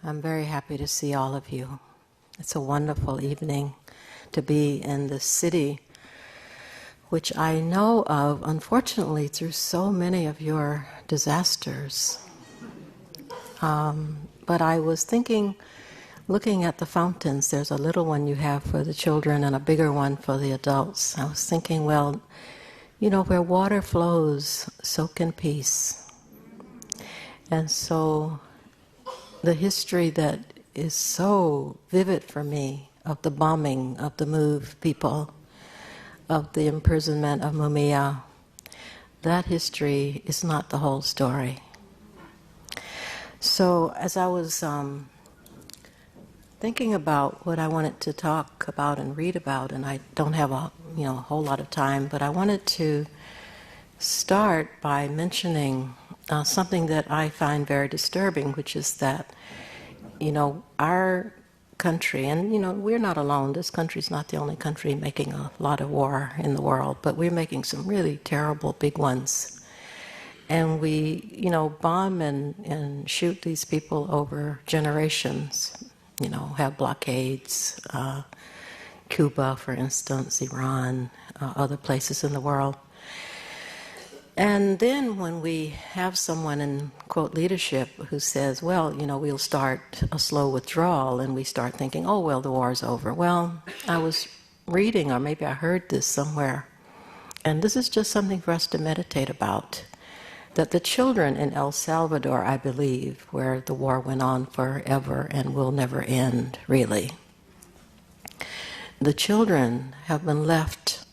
I'm very happy to see all of you. It's a wonderful evening to be in this city, which I know of, unfortunately, through so many of your disasters. But I was thinking, looking at the fountains, there's a little one you have for the children and a bigger one for the adults. I was thinking, well, you know, where water flows, soak in peace. And so the history that is so vivid for me of the bombing of the Move people, of the imprisonment of Mumia, that history is not the whole story. So as I was thinking about what I wanted to talk about and read about, and I don't have a whole lot of time, but I wanted to start by mentioning something that I find very disturbing, which is that, our country, and we're not alone, this country's not the only country making a lot of war in the world, but we're making some really terrible big ones. And we, bomb and shoot these people over generations, have blockades, Cuba, for instance, Iran, other places in the world. And then when we have someone in, quote, leadership who says, well, we'll start a slow withdrawal, and we start thinking, oh, well, the war's over. Well, I was reading, or maybe I heard this somewhere, and this is just something for us to meditate about, that the children in El Salvador, I believe, where the war went on forever and will never end, really, the children have been left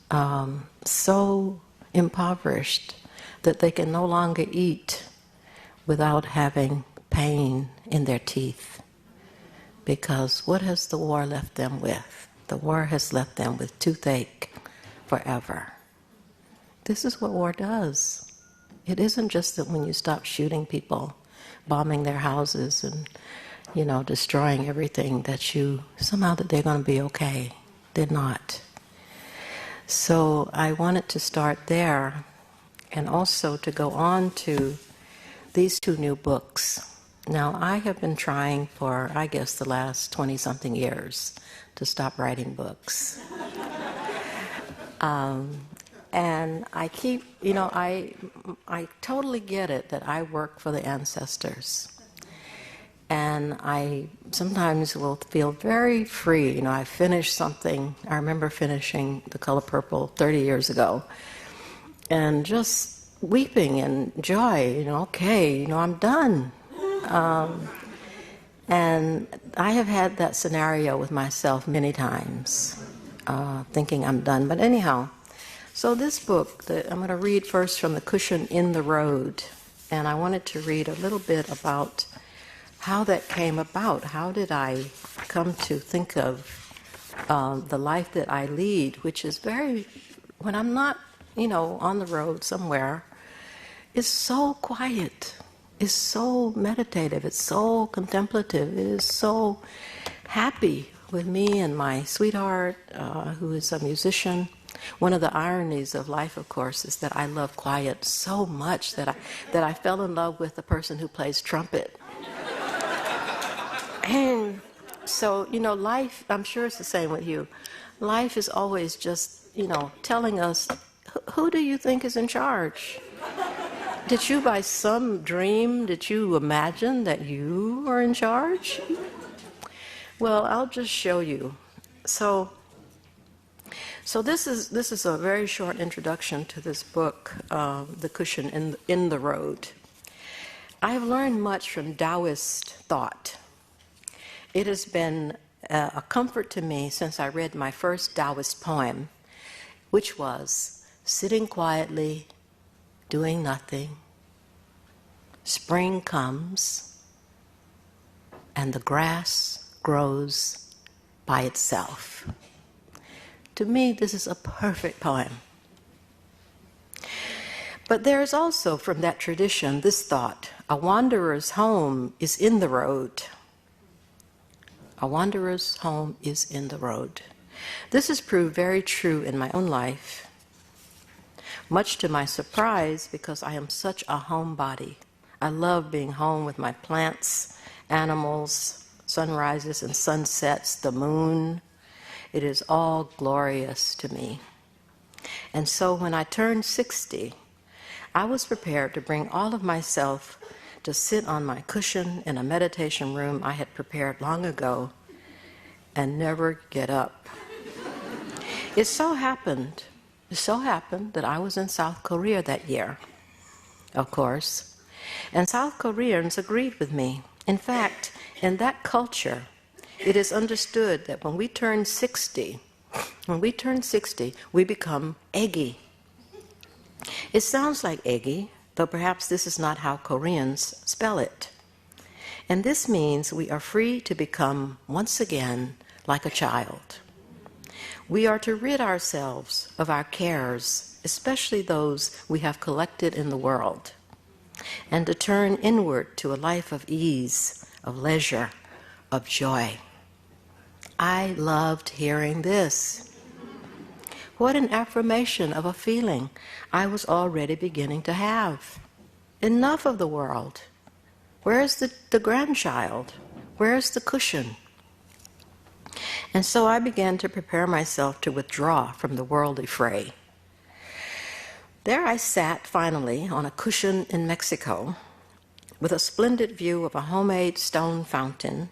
so impoverished that they can no longer eat without having pain in their teeth. Because what has the war left them with? The war has left them with toothache forever. This is what war does. It isn't just that when you stop shooting people, bombing their houses and, destroying everything, that they're going to be okay. They're not. So I wanted to start there, and also to go on to these two new books. Now, I have been trying for, I guess, the last 20-something years to stop writing books. And I keep, I totally get it that I work for the ancestors. And I sometimes will feel very free. I finish something. I remember finishing The Color Purple 30 years ago, and just weeping in joy. I'm done. And I have had that scenario with myself many times, thinking I'm done. But anyhow, so this book that I'm going to read first from The Cushion in the Road, and I wanted to read a little bit about how that came about. How did I come to think of the life that I lead, which is when I'm not, on the road somewhere, is so quiet, is so meditative, it's so contemplative, it is so happy with me and my sweetheart, who is a musician. One of the ironies of life, of course, is that I love quiet so much that I fell in love with the person who plays trumpet. And so, life, I'm sure it's the same with you. Life is always just, telling us, who do you think is in charge? Did you, by some dream, did you imagine that you are in charge? Well, I'll just show you. So this is a very short introduction to this book, The Cushion in the Road. I've learned much from Taoist thought. It has been a comfort to me since I read my first Taoist poem, which was sitting quietly, doing nothing. Spring comes, and the grass grows by itself. To me, this is a perfect poem. But there is also, from that tradition, this thought: a wanderer's home is in the road. A wanderer's home is in the road. This has proved very true in my own life, much to my surprise, because I am such a homebody. I love being home with my plants animals, sunrises and sunsets, the moon. It is all glorious to me. And so when I turned 60, I was prepared to bring all of myself to sit on my cushion in a meditation room I had prepared long ago and never get up. It so happened that I was in South Korea that year, of course, and South Koreans agreed with me. In fact, in that culture, it is understood that when we turn 60, we become eggy. It sounds like eggy, though perhaps this is not how Koreans spell it. And this means we are free to become, once again, like a child. We are to rid ourselves of our cares, especially those we have collected in the world, and to turn inward to a life of ease, of leisure, of joy. I loved hearing this. What an affirmation of a feeling I was already beginning to have. Enough of the world. Where's the grandchild? Where's the cushion? And so I began to prepare myself to withdraw from the worldly fray. There I sat, finally, on a cushion in Mexico, with a splendid view of a homemade stone fountain,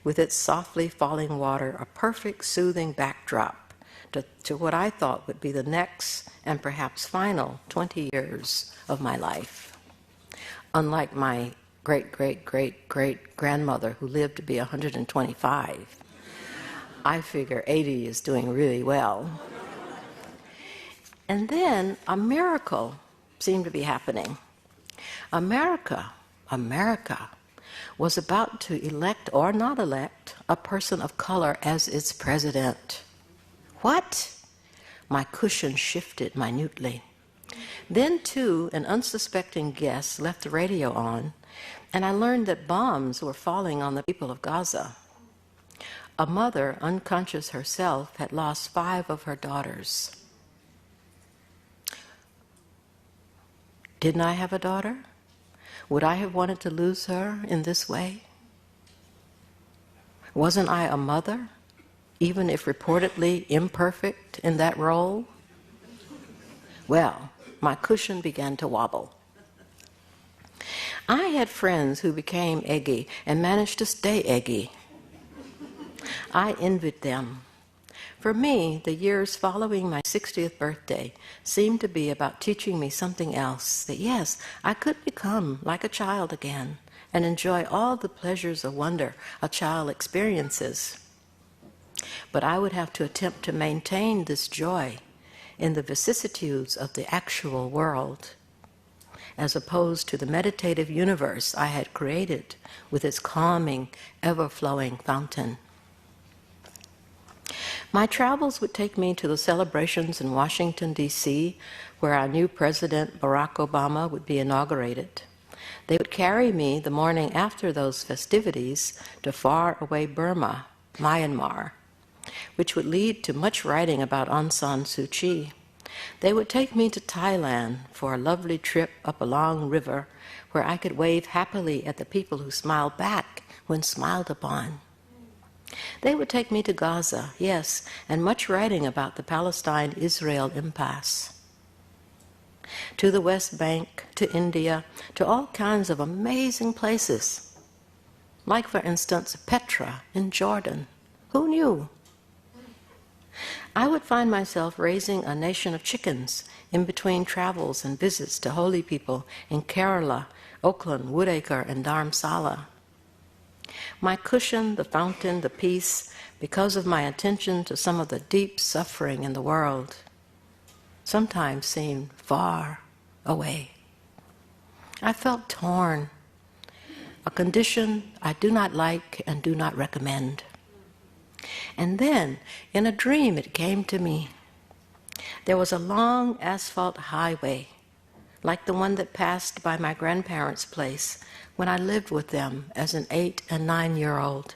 with its softly falling water, a perfect soothing backdrop to what I thought would be the next and perhaps final 20 years of my life. Unlike my great-great-great-great-grandmother who lived to be 125, I figure 80 is doing really well. And then a miracle seemed to be happening. America was about to elect or not elect a person of color as its president. What? My cushion shifted minutely. Then, too, an unsuspecting guest left the radio on, and I learned that bombs were falling on the people of Gaza. A mother, unconscious herself, had lost 5 of her daughters. Didn't I have a daughter? Would I have wanted to lose her in this way? Wasn't I a mother, even if reportedly imperfect in that role? Well, my cushion began to wobble. I had friends who became eggy and managed to stay eggy. I envied them. For me, the years following my 60th birthday seemed to be about teaching me something else, that yes, I could become like a child again and enjoy all the pleasures of wonder a child experiences. But I would have to attempt to maintain this joy in the vicissitudes of the actual world, as opposed to the meditative universe I had created with its calming, ever-flowing fountain. My travels would take me to the celebrations in Washington, D.C., where our new president, Barack Obama, would be inaugurated. They would carry me the morning after those festivities to far-away Burma, Myanmar, which would lead to much writing about Aung San Suu Kyi. They would take me to Thailand for a lovely trip up a long river where I could wave happily at the people who smiled back when smiled upon. They would take me to Gaza, yes, and much writing about the Palestine-Israel impasse. To the West Bank, to India, to all kinds of amazing places. Like, for instance, Petra in Jordan. Who knew? I would find myself raising a nation of chickens in between travels and visits to holy people in Kerala, Oakland, Woodacre, and Dharamsala. My cushion, the fountain, the peace, because of my attention to some of the deep suffering in the world, sometimes seemed far away. I felt torn, a condition I do not like and do not recommend. And then, in a dream, it came to me. There was a long asphalt highway, like the one that passed by my grandparents' place when I lived with them as an 8- and 9-year-old.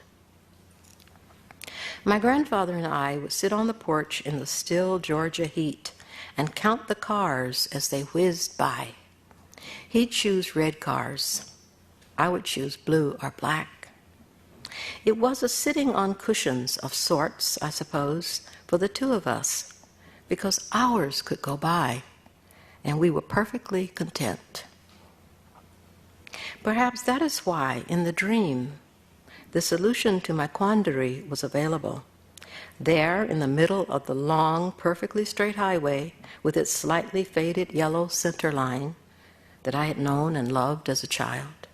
My grandfather and I would sit on the porch in the still Georgia heat and count the cars as they whizzed by. He'd choose red cars. I would choose blue or black. It was a sitting on cushions of sorts, I suppose, for the two of us, because hours could go by, and we were perfectly content. Perhaps that is why, in the dream, the solution to my quandary was available. There, in the middle of the long, perfectly straight highway, with its slightly faded yellow center line that I had known and loved as a child,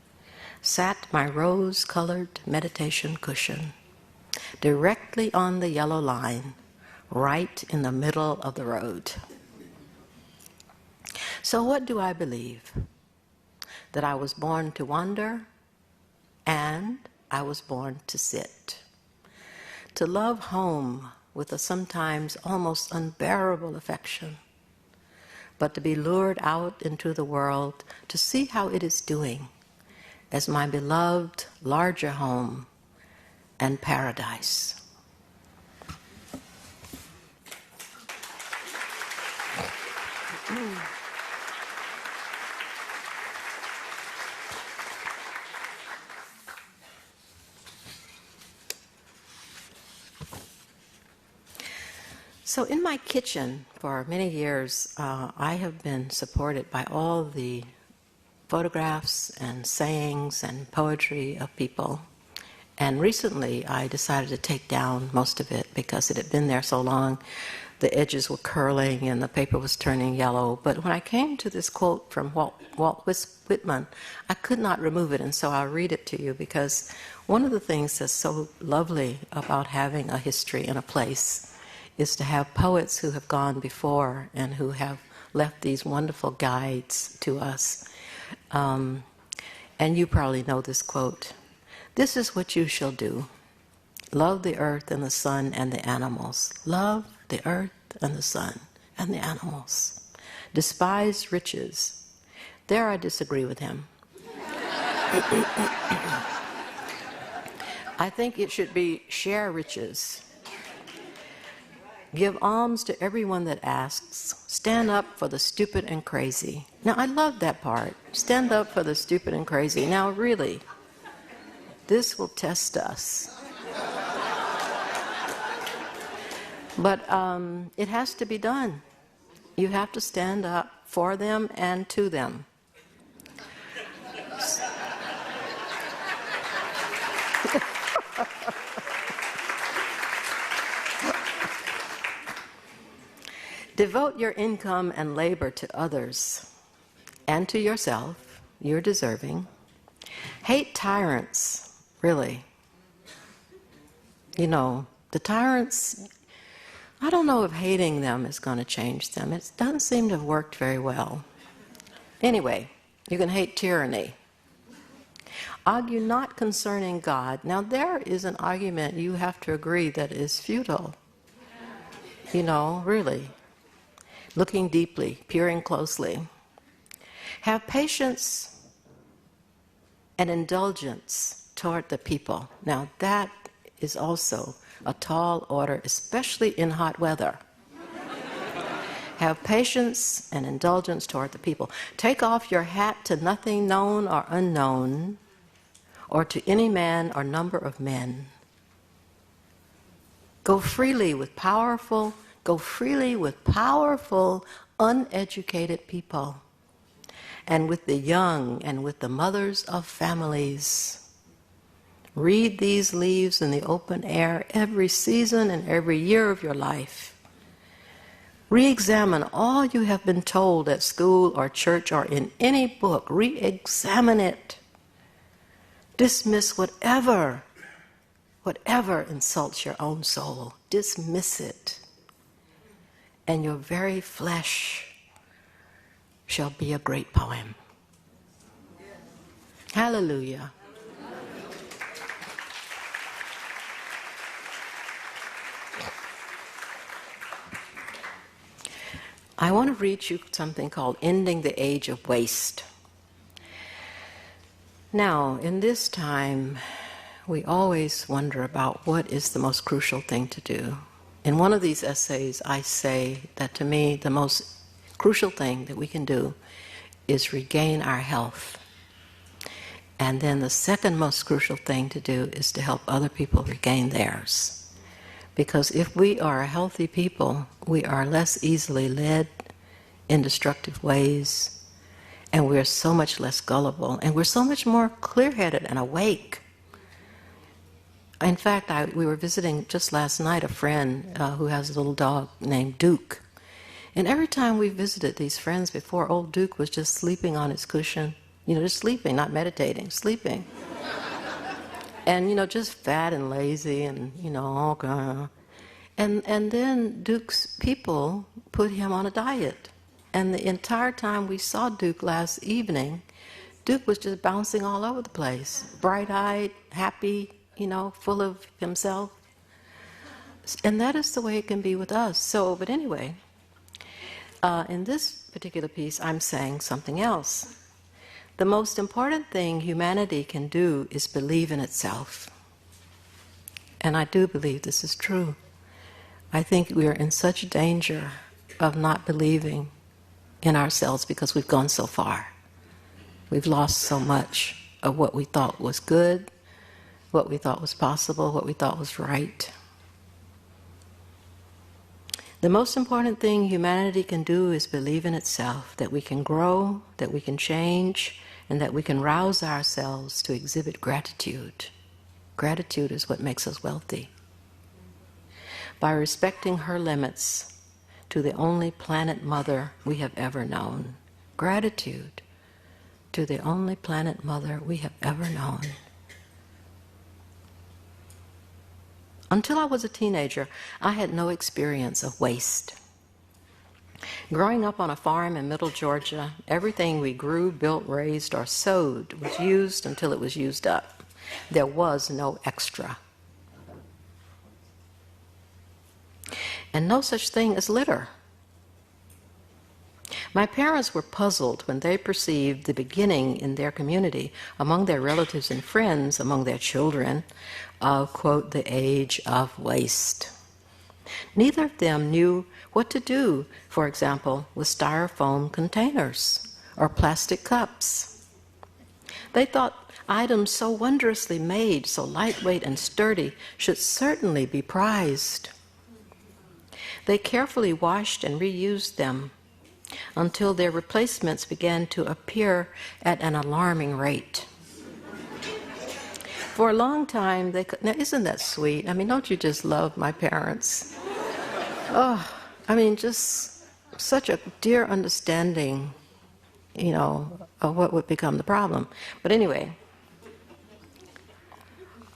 sat my rose-colored meditation cushion, directly on the yellow line, right in the middle of the road. So what do I believe? That I was born to wander, and I was born to sit. To love home with a sometimes almost unbearable affection, but to be lured out into the world to see how it is doing as my beloved larger home and paradise. So in my kitchen for many years, I have been supported by all the photographs and sayings and poetry of people. And recently I decided to take down most of it because it had been there so long. The edges were curling and the paper was turning yellow. But when I came to this quote from Walt Whitman, I could not remove it, and so I'll read it to you, because one of the things that's so lovely about having a history in a place is to have poets who have gone before and who have left these wonderful guides to us. And you probably know this quote. "This is what you shall do. Love the earth and the sun and the animals. Love the earth and the sun and the animals. Despise riches." There I disagree with him. I think it should be share riches. Give alms to everyone that asks. Stand up for the stupid and crazy. Now, I love that part. Stand up for the stupid and crazy. Now, really, this will test us. But it has to be done. You have to stand up for them and to them. Devote your income and labor to others and to yourself. You're deserving. Hate tyrants, really. You know, the tyrants, I don't know if hating them is going to change them. It doesn't seem to have worked very well. Anyway, you can hate tyranny. Argue not concerning God. Now, there is an argument you have to agree that is futile. You know, really. Looking deeply, peering closely. Have patience and indulgence toward the people. Now, that is also a tall order, especially in hot weather. Have patience and indulgence toward the people. Take off your hat to nothing known or unknown, or to any man or number of men. Go freely with powerful, uneducated people, and with the young and with the mothers of families. Read these leaves in the open air every season and every year of your life. Re-examine all you have been told at school or church or in any book. Re-examine it. Dismiss whatever insults your own soul. Dismiss it. And your very flesh shall be a great poem. Hallelujah. I want to read you something called Ending the Age of Waste. Now, in this time, we always wonder about what is the most crucial thing to do. In one of these essays, I say that to me, the most crucial thing that we can do is regain our health. And then the second most crucial thing to do is to help other people regain theirs. Because if we are a healthy people, we are less easily led in destructive ways, and we're so much less gullible, and we're so much more clear-headed and awake. In fact, we were visiting just last night a friend who has a little dog named Duke. And every time we visited these friends before, old Duke was just sleeping on his cushion. Just sleeping, not meditating, sleeping. And, just fat and lazy and, all kind of. And then Duke's people put him on a diet. And the entire time we saw Duke last evening, Duke was just bouncing all over the place. Bright-eyed, happy, full of himself. And that is the way it can be with us. But anyway, in this particular piece, I'm saying something else. The most important thing humanity can do is believe in itself. And I do believe this is true. I think we are in such danger of not believing in ourselves because we've gone so far. We've lost so much of what we thought was good, what we thought was possible, what we thought was right. The most important thing humanity can do is believe in itself, that we can grow, that we can change, and that we can rouse ourselves to exhibit gratitude. Gratitude is what makes us wealthy. By respecting her limits to the only planet mother we have ever known. Gratitude to the only planet mother we have ever known. Until I was a teenager, I had no experience of waste. Growing up on a farm in middle Georgia, everything we grew, built, raised, or sowed was used until it was used up. There was no extra. And no such thing as litter. My parents were puzzled when they perceived the beginning in their community, among their relatives and friends, among their children, of, quote, the age of waste. Neither of them knew what to do, for example, with styrofoam containers or plastic cups. They thought items so wondrously made, so lightweight and sturdy, should certainly be prized. They carefully washed and reused them until their replacements began to appear at an alarming rate. For a long time, now isn't that sweet? Don't you just love my parents? Just such a dear understanding, of what would become the problem. But anyway,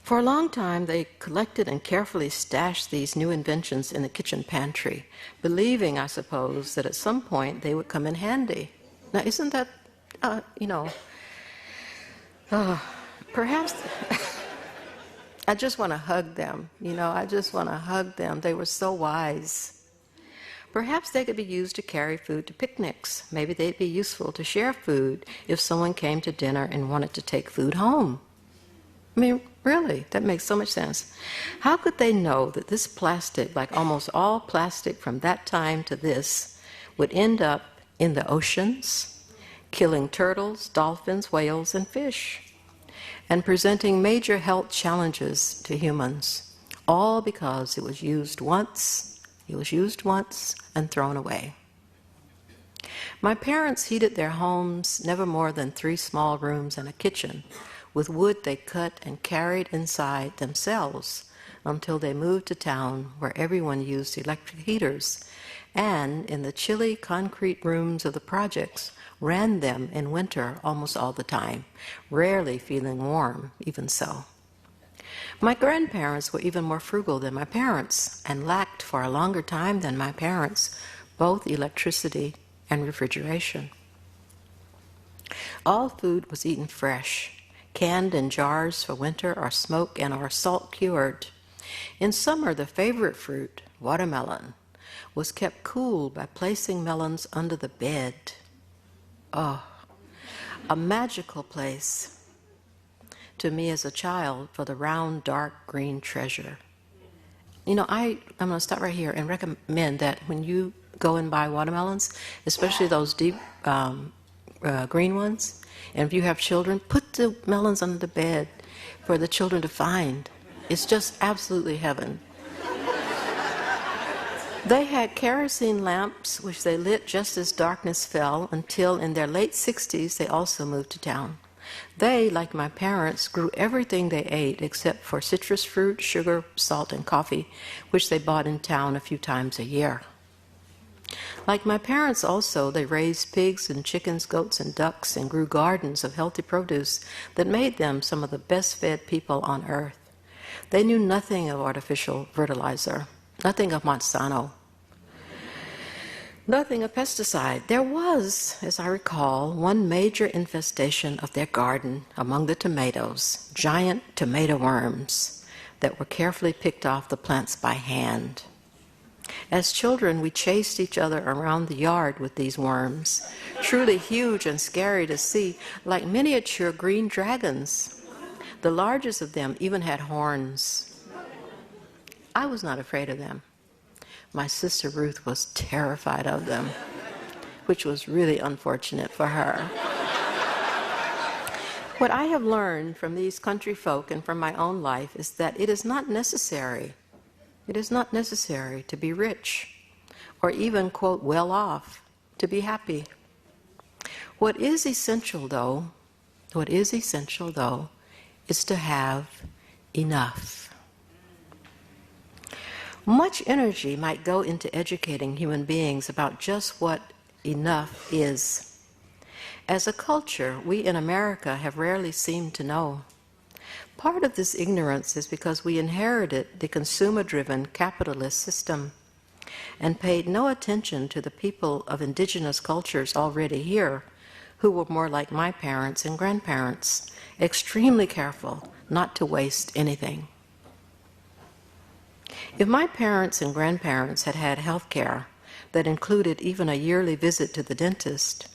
for a long time, they collected and carefully stashed these new inventions in the kitchen pantry, believing, I suppose, that at some point they would come in handy. Now, isn't that, perhaps I just want to hug them, I just want to hug them. They were so wise. Perhaps they could be used to carry food to picnics. Maybe they'd be useful to share food if someone came to dinner and wanted to take food home. Really, that makes so much sense. How could they know that this plastic, like almost all plastic from that time to this, would end up in the oceans, killing turtles, dolphins, whales, and fish, and presenting major health challenges to humans, all because it was used once and thrown away. My parents heated their homes never more than 3 small rooms and a kitchen, with wood they cut and carried inside themselves until they moved to town where everyone used electric heaters, and in the chilly concrete rooms of the projects ran them in winter almost all the time, rarely feeling warm, even so. My grandparents were even more frugal than my parents and lacked for a longer time than my parents both electricity and refrigeration. All food was eaten fresh, canned in jars for winter or smoke and or salt cured. In summer, the favorite fruit, watermelon, was kept cool by placing melons under the bed. Oh, a magical place to me as a child for the round, dark green treasure. I'm going to stop right here and recommend that when you go and buy watermelons, especially those deep green ones. And if you have children, put the melons under the bed for the children to find. It's just absolutely heaven. They had kerosene lamps, which they lit just as darkness fell, until in their late 60s they also moved to town. They, like my parents, grew everything they ate except for citrus fruit, sugar, salt, and coffee, which they bought in town a few times a year. Like my parents also, they raised pigs and chickens, goats and ducks, and grew gardens of healthy produce that made them some of the best-fed people on earth. They knew nothing of artificial fertilizer, nothing of Monsanto, nothing of pesticide. There was, as I recall, one major infestation of their garden among the tomatoes, giant tomato worms that were carefully picked off the plants by hand. As children, we chased each other around the yard with these worms, truly huge and scary to see, like miniature green dragons. The largest of them even had horns. I was not afraid of them. My sister Ruth was terrified of them, which was really unfortunate for her. What I have learned from these country folk and from my own life is that it is not necessary to be rich or even, quote, well off to be happy. What is essential though, is to have enough. Much energy might go into educating human beings about just what enough is. As a culture, we in America have rarely seemed to know. Part of this ignorance is because we inherited the consumer-driven capitalist system and paid no attention to the people of indigenous cultures already here, who were more like my parents and grandparents, extremely careful not to waste anything. If my parents and grandparents had had health care that included even a yearly visit to the dentist,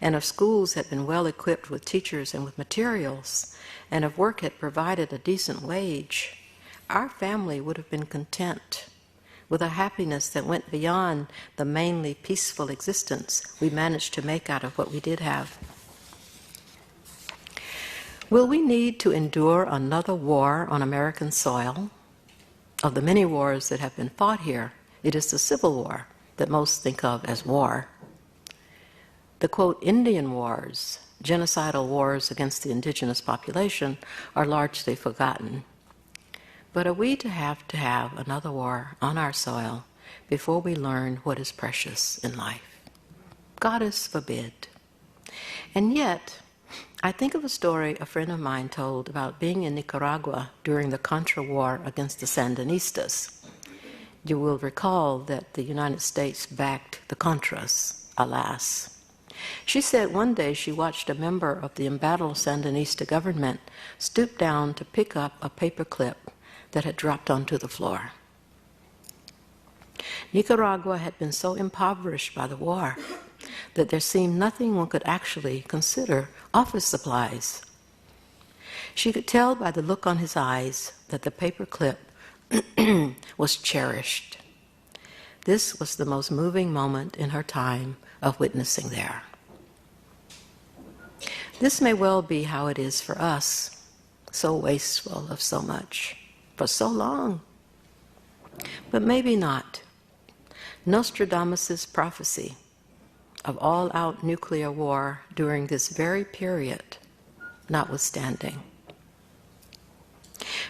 and if schools had been well equipped with teachers and with materials, and if work had provided a decent wage, our family would have been content with a happiness that went beyond the mainly peaceful existence we managed to make out of what we did have. Will we need to endure another war on American soil? Of the many wars that have been fought here, it is the Civil War that most think of as war. The, quote, Indian wars, genocidal wars against the indigenous population, are largely forgotten. But are we to have another war on our soil before we learn what is precious in life? Goddess forbid. And yet, I think of a story a friend of mine told about being in Nicaragua during the Contra War against the Sandinistas. You will recall that the United States backed the Contras, alas. She said one day she watched a member of the embattled Sandinista government stoop down to pick up a paper clip that had dropped onto the floor. Nicaragua had been so impoverished by the war that there seemed nothing one could actually consider office supplies. She could tell by the look on his eyes that the paper clip was cherished. This was the most moving moment in her time of witnessing there. This may well be how it is for us, so wasteful of so much, for so long. But maybe not. Nostradamus' prophecy of all-out nuclear war during this very period, notwithstanding.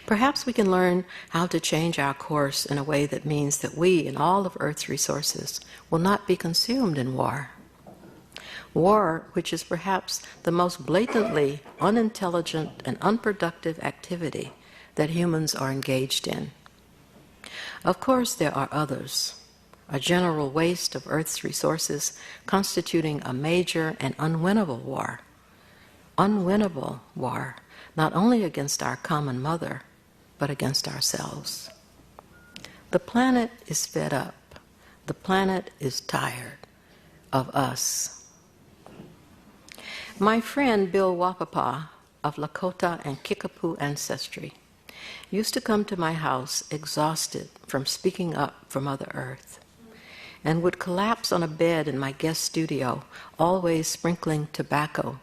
Perhaps we can learn how to change our course in a way that means that we and all of Earth's resources will not be consumed in war. War, which is perhaps the most blatantly unintelligent and unproductive activity that humans are engaged in. Of course, there are others. A general waste of Earth's resources constituting a major and unwinnable war. Unwinnable war, not only against our common mother, but against ourselves. The planet is fed up. The planet is tired of us. My friend Bill Wapapa of Lakota and Kickapoo ancestry used to come to my house exhausted from speaking up for Mother Earth. and would collapse on a bed in my guest studio, always sprinkling tobacco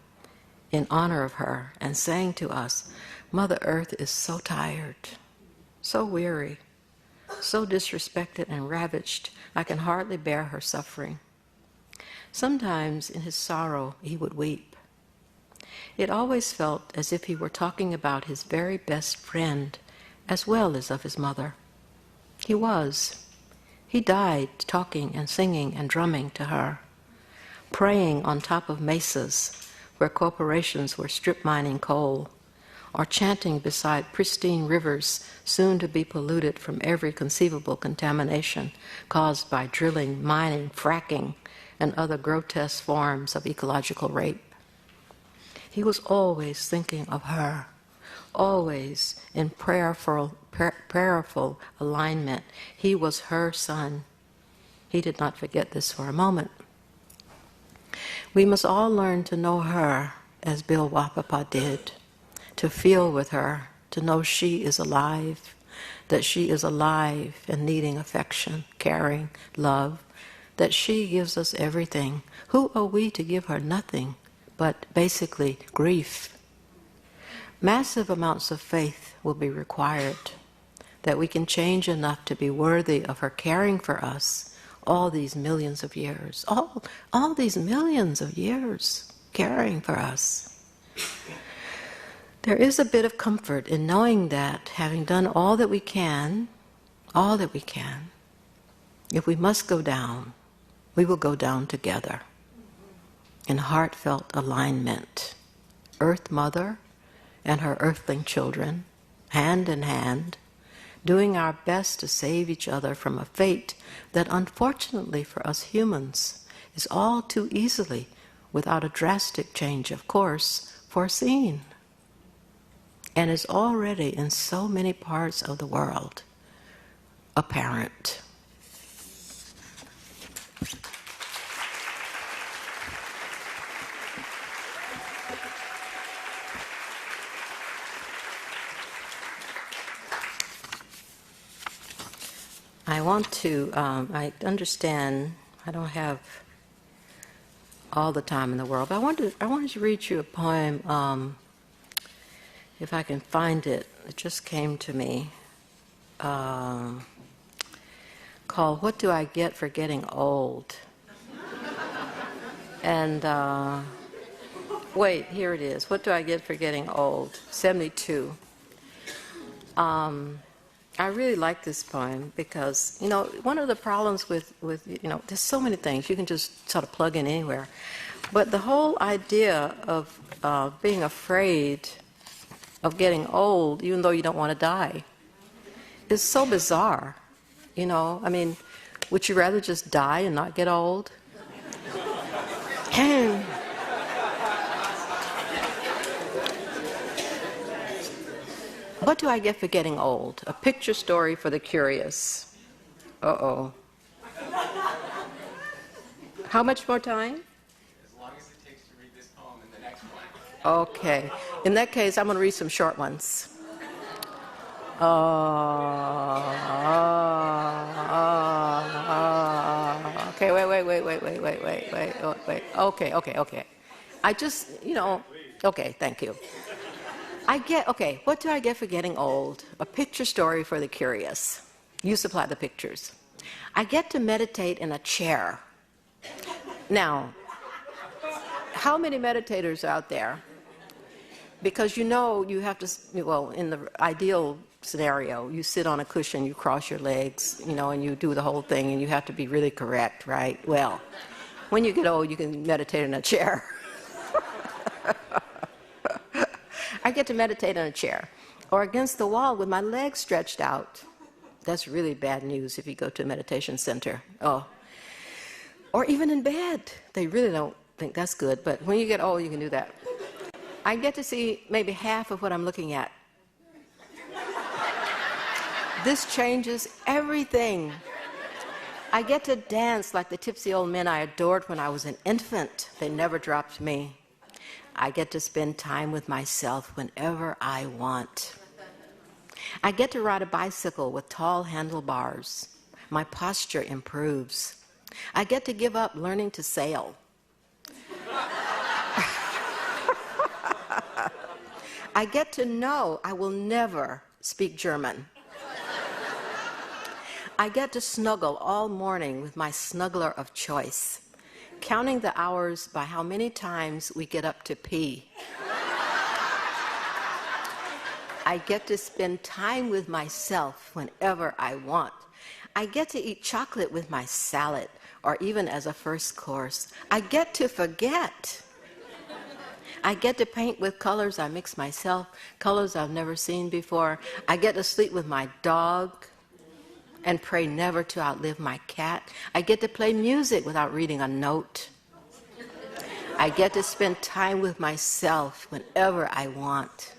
in honor of her and saying to us, "Mother Earth is so tired, so weary, so disrespected and ravaged, I can hardly bear her suffering." Sometimes in his sorrow he would weep. It always felt as if he were talking about his very best friend as well as of his mother. He was. He died talking and singing and drumming to her, praying on top of mesas where corporations were strip mining coal, or chanting beside pristine rivers soon to be polluted from every conceivable contamination caused by drilling, mining, fracking, and other grotesque forms of ecological rape. He was always thinking of her, always in prayerful alignment. He was her son. He did not forget this for a moment. We must all learn to know her as Bill Wapapa did, to feel with her, to know she is alive, that she is alive and needing affection, caring, love, that she gives us everything. Who are we to give her nothing but basically grief? Massive amounts of faith will be required that we can change enough to be worthy of her caring for us all these millions of years, all these millions of years caring for us. There is a bit of comfort in knowing that, having done all that we can, if we must go down, we will go down together in heartfelt alignment. Earth Mother and her earthling children, hand in hand, doing our best to save each other from a fate that unfortunately for us humans is all too easily, without a drastic change of course, foreseen, and is already in so many parts of the world apparent. I understand I don't have all the time in the world, but I wanted to read you a poem, if I can find it. It just came to me, called "What Do I Get for Getting Old?" And, wait, here it is. "What do I get for getting old?" 72. I really like this poem because, one of the problems with there's so many things. You can just sort of plug in anywhere. But the whole idea of being afraid of getting old, even though you don't want to die, is so bizarre. I mean, would you rather just die and not get old? What do I get for getting old? A picture story for the curious. Uh-oh. How much more time? As long as it takes to read this poem and the next one. Okay. In that case, I'm going to read some short ones. Okay, wait. Okay. I just, okay, thank you. What do I get for getting old? A picture story for the curious. You supply the pictures. I get to meditate in a chair. Now, how many meditators are out there? Because you have to, in the ideal scenario, you sit on a cushion, you cross your legs, and you do the whole thing, and you have to be really correct, right? Well, when you get old, you can meditate in a chair. I get to meditate in a chair or against the wall with my legs stretched out. That's really bad news if you go to a meditation center. Oh. Or even in bed. They really don't think that's good, but when you get old, you can do that. I get to see maybe half of what I'm looking at. This changes everything. I get to dance like the tipsy old men I adored when I was an infant. They never dropped me. I get to spend time with myself whenever I want. I get to ride a bicycle with tall handlebars. My posture improves. I get to give up learning to sail. I get to know I will never speak German. I get to snuggle all morning with my snuggler of choice, counting the hours by how many times we get up to pee. I get to spend time with myself whenever I want. I get to eat chocolate with my salad, or even as a first course. I get to forget. I get to paint with colors I mix myself, colors I've never seen before. I get to sleep with my dog and pray never to outlive my cat. I get to play music without reading a note. I get to spend time with myself whenever I want.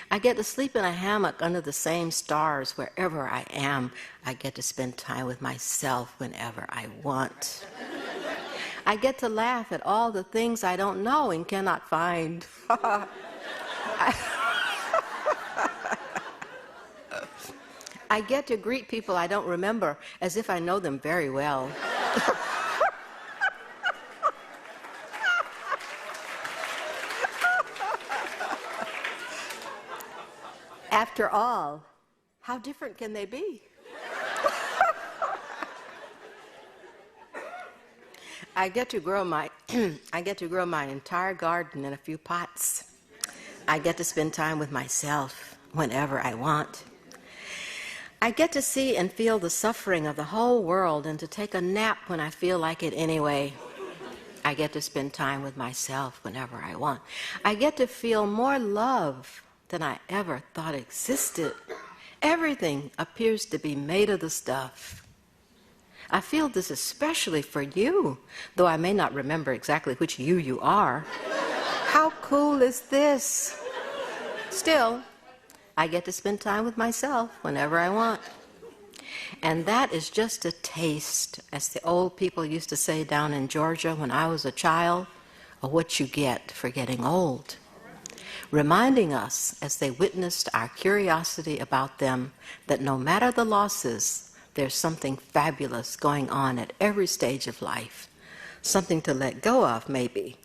I get to sleep in a hammock under the same stars wherever I am. I get to spend time with myself whenever I want. I get to laugh at all the things I don't know and cannot find. I get to greet people I don't remember as if I know them very well. After all, how different can they be? I get to grow my entire garden in a few pots. I get to spend time with myself whenever I want. I get to see and feel the suffering of the whole world and to take a nap when I feel like it anyway. I get to spend time with myself whenever I want. I get to feel more love than I ever thought existed. Everything appears to be made of the stuff. I feel this especially for you, though I may not remember exactly which you are. How cool is this? Still, I get to spend time with myself whenever I want. And that is just a taste, as the old people used to say down in Georgia when I was a child, of what you get for getting old. Reminding us, as they witnessed our curiosity about them, that no matter the losses, there's something fabulous going on at every stage of life. Something to let go of, maybe,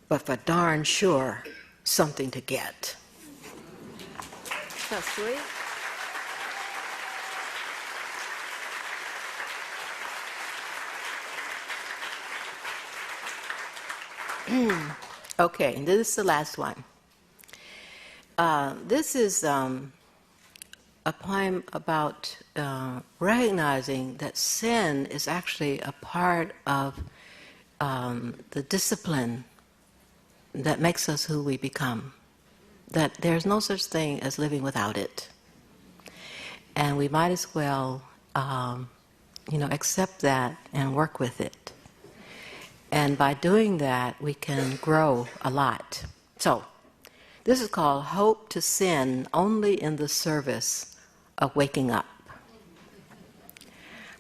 but for darn sure, something to get. That's sweet. Okay, and this is the last one. This is a poem about recognizing that sin is actually a part of the discipline that makes us who we become. That there's no such thing as living without it. And we might as well, accept that and work with it. And by doing that, we can grow a lot. So, this is called Hope to Sin Only in the Service of Waking Up.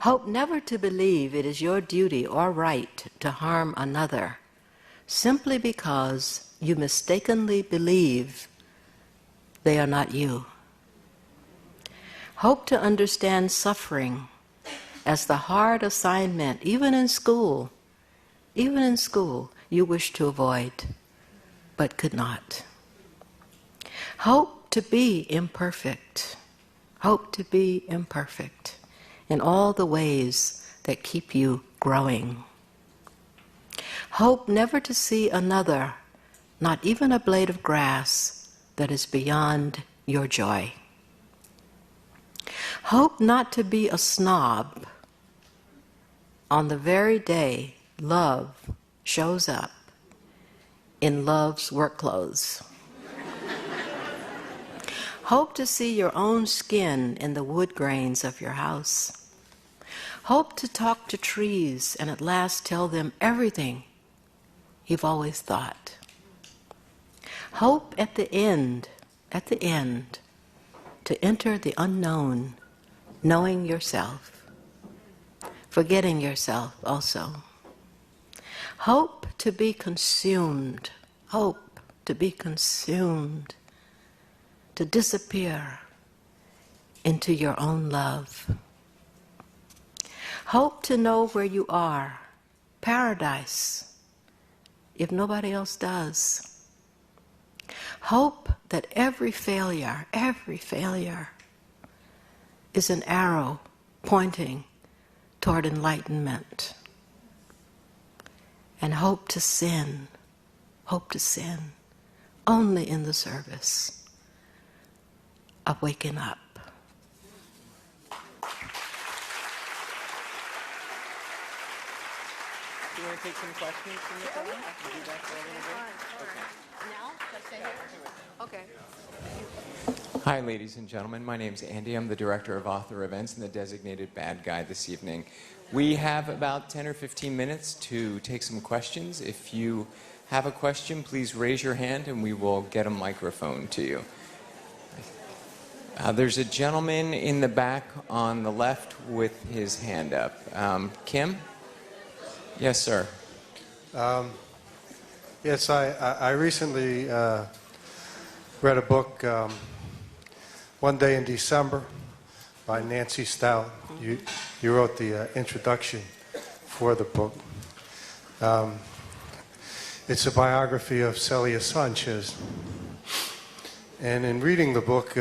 Hope never to believe it is your duty or right to harm another, simply because you mistakenly believe they are not you. Hope to understand suffering as the hard assignment, even in school, you wish to avoid, but could not. Hope to be imperfect. Hope to be imperfect in all the ways that keep you growing. Hope never to see another, not even a blade of grass, that is beyond your joy. Hope not to be a snob on the very day love shows up in love's work clothes. Hope to see your own skin in the wood grains of your house. Hope to talk to trees and at last tell them everything you've always thought. Hope at the end, to enter the unknown, knowing yourself, forgetting yourself also. Hope to be consumed, to disappear into your own love. Hope to know where you are, paradise, if nobody else does. Hope that every failure is an arrow pointing toward enlightenment. And hope to sin only in the service of waking up. Do you want to take some questions from the crowd? We'll do that for a little bit. Now? Let's stay here? Okay. Hi, ladies and gentlemen. My name's Andy. I'm the director of author events and the designated bad guy this evening. We have about 10 or 15 minutes to take some questions. If you have a question, please raise your hand and we will get a microphone to you. There's a gentleman in the back on the left with his hand up. Kim? Yes, sir. Yes, I recently read a book, One Day in December, by Nancy Stout. You wrote the introduction for the book. It's a biography of Celia Sanchez. And in reading the book,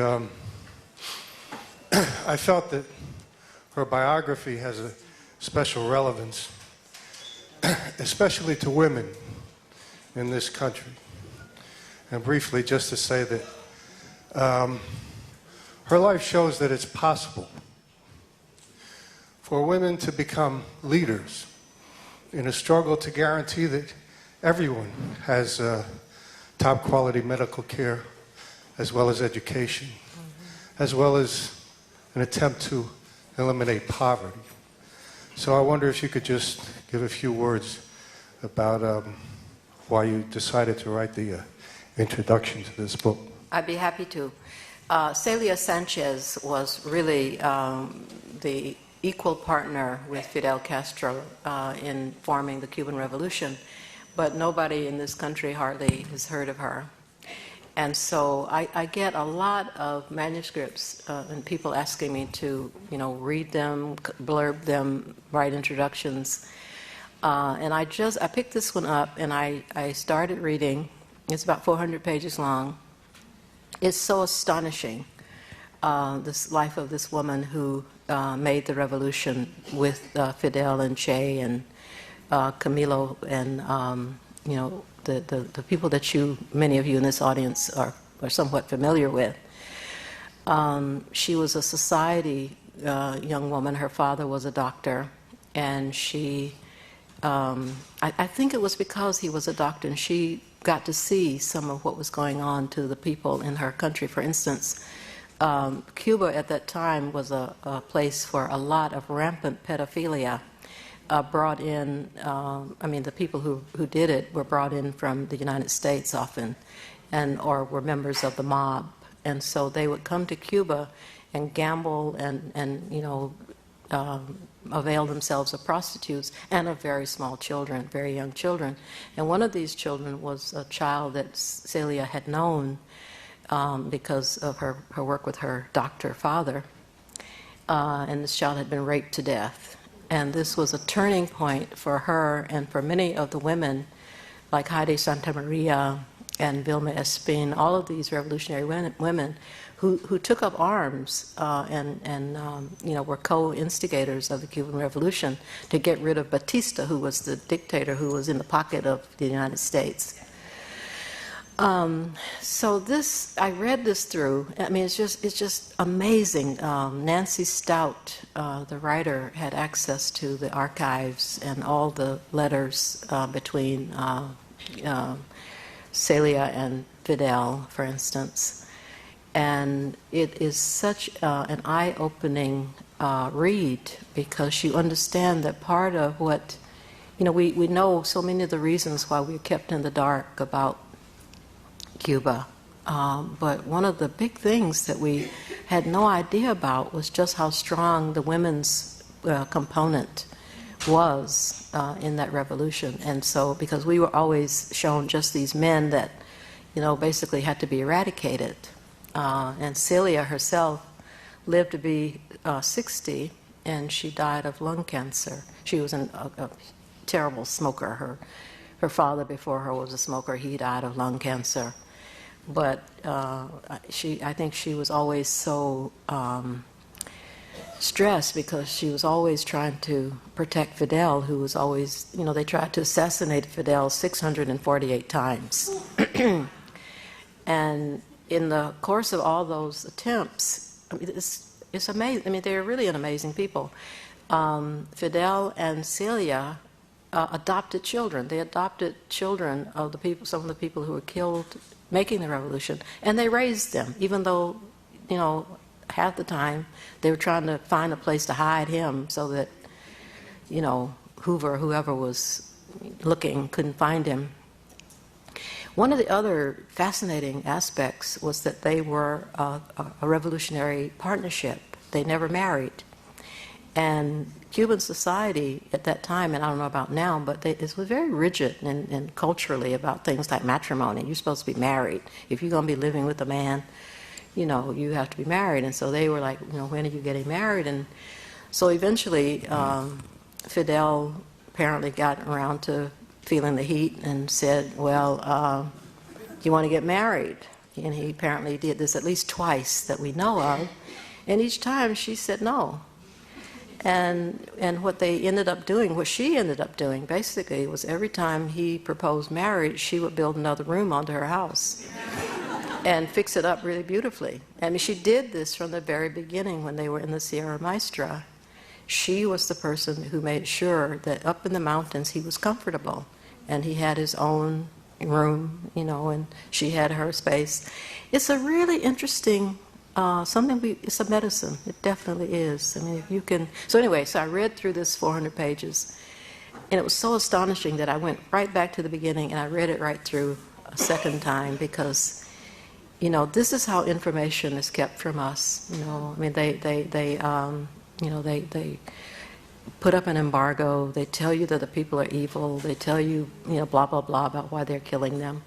I felt that her biography has a special relevance, especially to women in this country. And briefly, just to say that her life shows that it's possible for women to become leaders in a struggle to guarantee that everyone has top quality medical care, as well as education, as well as an attempt to eliminate poverty. So I wonder if you could just give a few words about why you decided to write the introduction to this book. I'd be happy to. Celia Sanchez was really the equal partner with Fidel Castro in forming the Cuban Revolution, but nobody in this country hardly has heard of her. And so I get a lot of manuscripts and people asking me to, read them, blurb them, write introductions. And I picked this one up and I started reading. It's about 400 pages long. It's so astonishing, this life of this woman who made the revolution with Fidel and Che and Camilo and the people that many of you in this audience are somewhat familiar with. She was a society young woman. Her father was a doctor, and she, I think it was because he was a doctor, and she got to see some of what was going on to the people in her country. For instance, Cuba at that time was a place for a lot of rampant pedophilia. Brought in, the people who did it were brought in from the United States often, or were members of the mob. And so they would come to Cuba and gamble and avail themselves of prostitutes and of very small children, very young children. And one of these children was a child that Celia had known because of her work with her doctor father. And this child had been raped to death. And this was a turning point for her and for many of the women, like Heidi Santamaria and Vilma Espin, all of these revolutionary women who took up arms and were co-instigators of the Cuban Revolution to get rid of Batista, who was the dictator who was in the pocket of the United States. So this, I read this through. I mean, it's just amazing. Nancy Stout, the writer, had access to the archives and all the letters between Celia and Fidel, for instance. And it is such an eye-opening read, because you understand that part of what, we know so many of the reasons why we're kept in the dark about Cuba. But one of the big things that we had no idea about was just how strong the women's component was in that revolution. And so, because we were always shown just these men that, basically had to be eradicated. And Celia herself lived to be 60 and she died of lung cancer. She was a terrible smoker. Her father before her was a smoker. He died of lung cancer. But I think she was always so stressed because she was always trying to protect Fidel, who was always, they tried to assassinate Fidel 648 times. And in the course of all those attempts, it's amazing. I mean, they're really an amazing people. Fidel and Celia adopted children. They adopted children of some of the people who were killed making the revolution, and they raised them, even though, half the time they were trying to find a place to hide him so that, Hoover, whoever was looking, couldn't find him. One of the other fascinating aspects was that they were a revolutionary partnership. They never married. And Cuban society at that time, and I don't know about now, but it was very rigid and culturally about things like matrimony. You're supposed to be married. If you're going to be living with a man, you have to be married. And so they were like, when are you getting married? And so eventually Fidel apparently got around to feeling the heat and said, well, you want to get married? And he apparently did this at least twice that we know of. And each time she said no. And what they ended up doing, what she ended up doing, basically, was every time he proposed marriage, she would build another room onto her house and fix it up really beautifully. I mean, she did this from the very beginning when they were in the Sierra Maestra. She was the person who made sure that up in the mountains he was comfortable, and he had his own room, and she had her space. It's a really interesting it's a medicine. It definitely is. I mean, if you can. So anyway, so I read through this 400 pages, and it was so astonishing that I went right back to the beginning and I read it right through a second time because, this is how information is kept from us. I mean, they put up an embargo. They tell you that the people are evil. They tell you, blah blah blah about why they're killing them.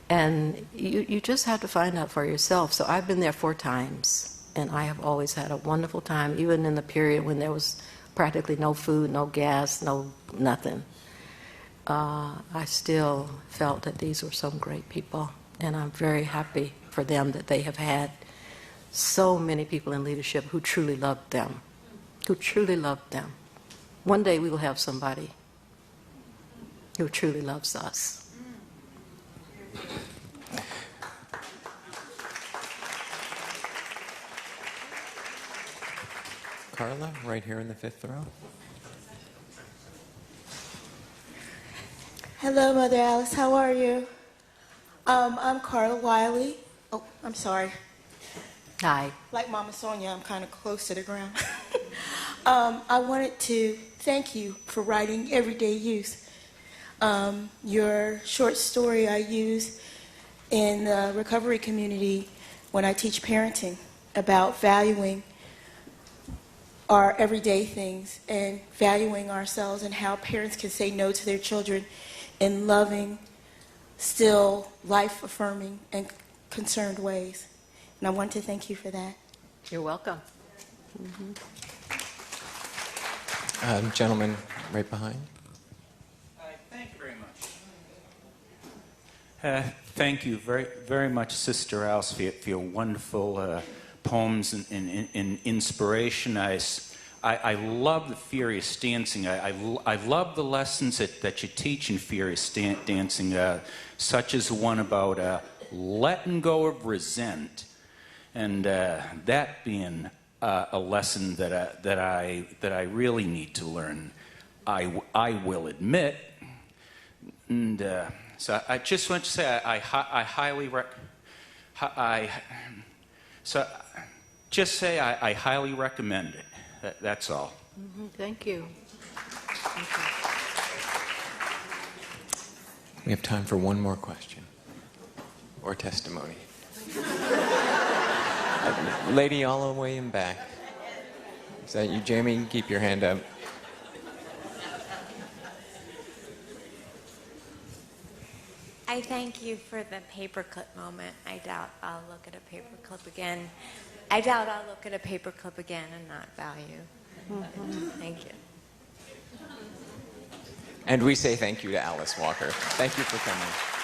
And you just have to find out for yourself. So I've been there 4 times, and I have always had a wonderful time, even in the period when there was practically no food, no gas, nothing. I still felt that these were some great people, and I'm very happy for them that they have had so many people in leadership who truly loved them, One day we will have somebody who truly loves us. Carla, right here in the 5th row. Hello, Mother Alice. How are you? I'm Carla Wiley. Oh, I'm sorry. Hi. Like Mama Sonia, I'm kind of close to the ground. I wanted to thank you for writing Everyday Youth. Your short story I use in the recovery community when I teach parenting about valuing our everyday things and valuing ourselves and how parents can say no to their children in loving, still life-affirming and concerned ways. And I want to thank you for that. You're welcome. Gentleman right behind. Thank you very much. Thank you very, very much, Sister Alice, for your wonderful poems and inspiration. I love the Furious Dancing. I love the lessons that you teach in Furious Dancing, such as the one about letting go of resent, and that being a lesson that I really need to learn. I will admit, and so I just want to say I highly I highly recommend it. That's all. Thank you. We have time for one more question or testimony. Lady all the way in back. Is that you, Jamie? Keep your hand up. I thank you for the paperclip moment. I doubt I'll look at a paperclip again. And not value Thank you. And we say thank you to Alice Walker. Thank you for coming.